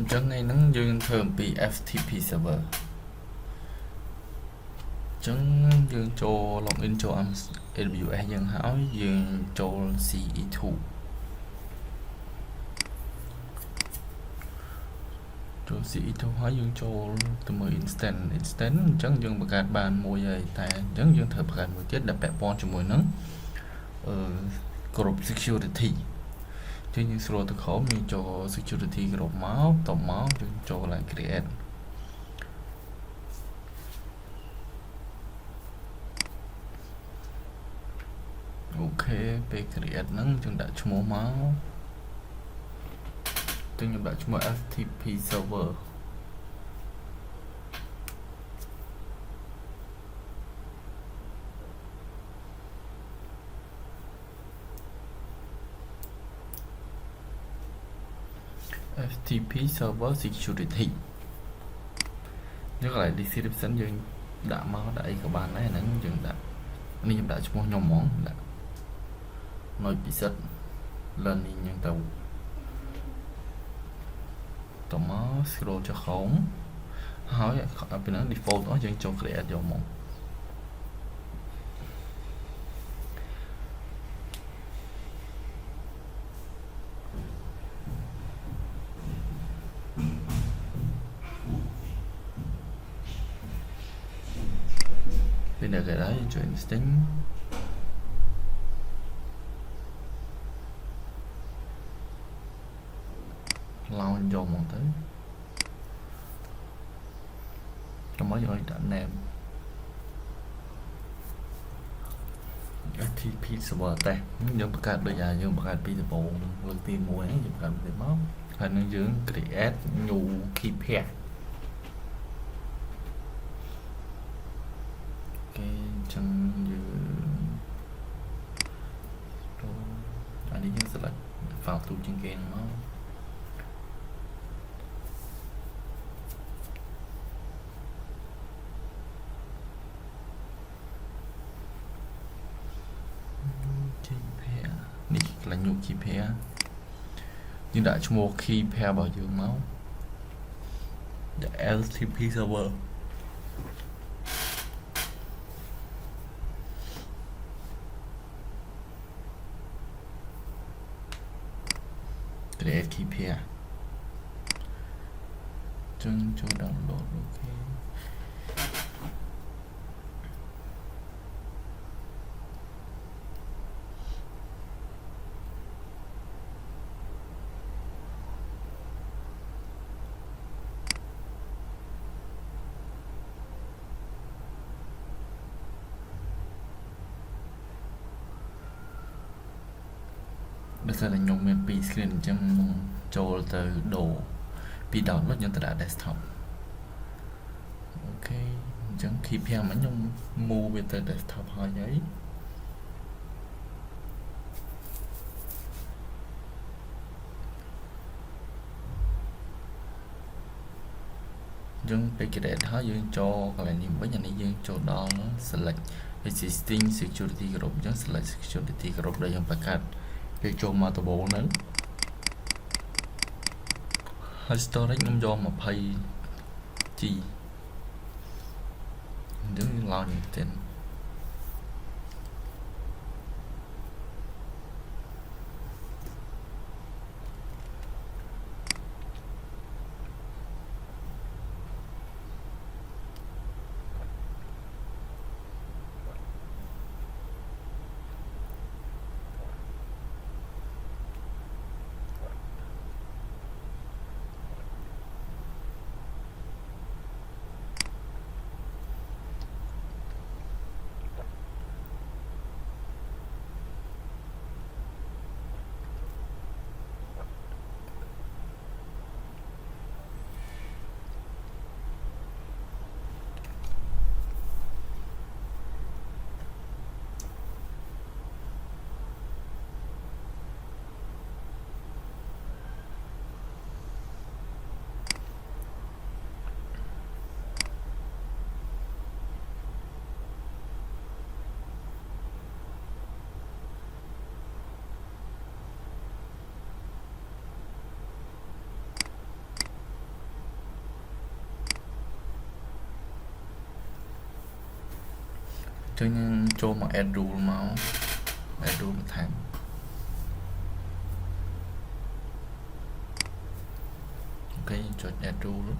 Chẳng ngày nắng dương thường bị FTP server chẳng dương cho login cho AWS dương hỏi dương cho CE2 cho CE2 hỏi dương cho từ 10 instant chẳng dương bạc gạt bàn mùi dày tại chẳng dương thở bạc gạt mùi chết đập bẹp bon cho mùi nắng group security chứ như slow từ khổ như cho security group máu tổng máu cho lại create ok về create nắng chúng đã cho máu chúng đã cho FTP server FTP server security nhớ lại description dương đã máu đẩy các bạn này nắng dương đã anh em đã cho nhau món đã nói bị sật lên nhân tàu tàu máu scroll cho khống hỏi bên đó default đó dân cho create vào một bên này cái đấy cho instinct lao vô một tới trong mới rồi đã nèm FTP server ta nhưng các bây giờ nhưng các bây giờ bộ lần tiên mua ấy nhưng các bây máu hay nó dưỡng create nhu keep here cái chân như anh đi những select vào tủ trên kênh nó là nhu keep here nhưng đã cho một keep here bảo dưỡng máu LTP server create keep here chân cho download ok bây giờ là nhung miền pi screen trongចូលទៅដូរពី download យើងទៅដាក់ desktop អូខេអញ្ចឹង keep 5មកខ្ញុំ move វាទៅ desktop ហើយអញ្ចឹងពេល create ហើយយើងចូលកន្លែងនេះវិញអានេះយើងចូលដល់ select existing security group អញ្ចឹង select security group ដែលយើងបង្កើតគេចូលមកដំបូងហ្នឹងហើយ storage ខ្ញុំយក 20G អញ្ចឹងឡើងទៅ ok ចឹងចូលមក add rule មក add rule បន្ថែមអូខេចុច add rule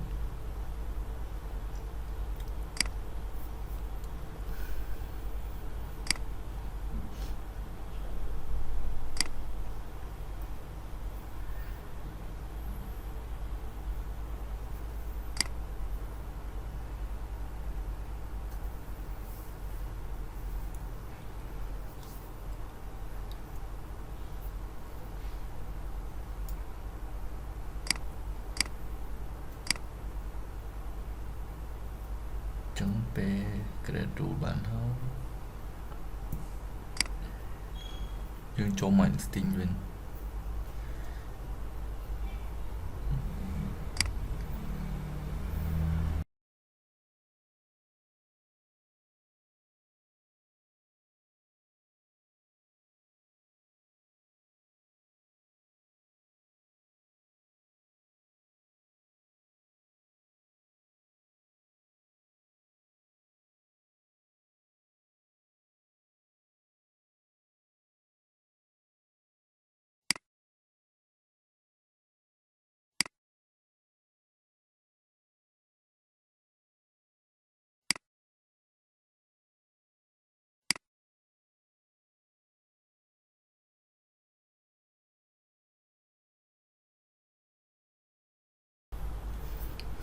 ចឹងពេល create rule បានហើយយើងចូលមក string វិញ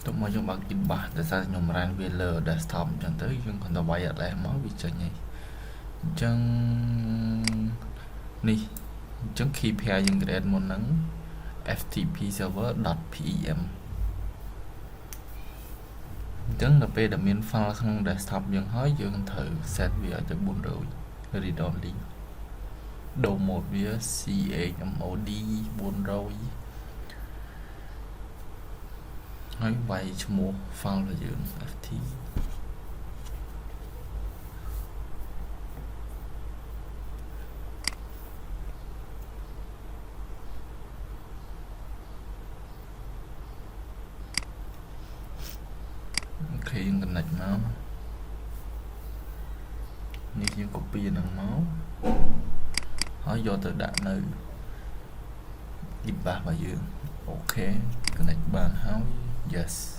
ទៅមកយើងបើក Inbox ដោយសារខ្ញុំរ៉ានវាលើ desktop អញ្ចឹងទៅយើងគ្រាន់តែវាយ address មកវាចេញហើយអញ្ចឹងនេះអញ្ចឹង key pair យើង create មុនហ្នឹង ftp server.pem អញ្ចឹងដល់ពេលដែលមាន file ក្នុង desktop យើងហើយយើងត្រូវ set វាឲ្យទៅ400 read only download វា chmod 400ហើយវាយឈ្មោះ file របស់យើង ft អូខេយើង connect មកនេះយើង copy ហ្នឹងមកហើយយកទៅដាក់នៅ Inbox របស់យើងអូខេ connect បានហើយ yes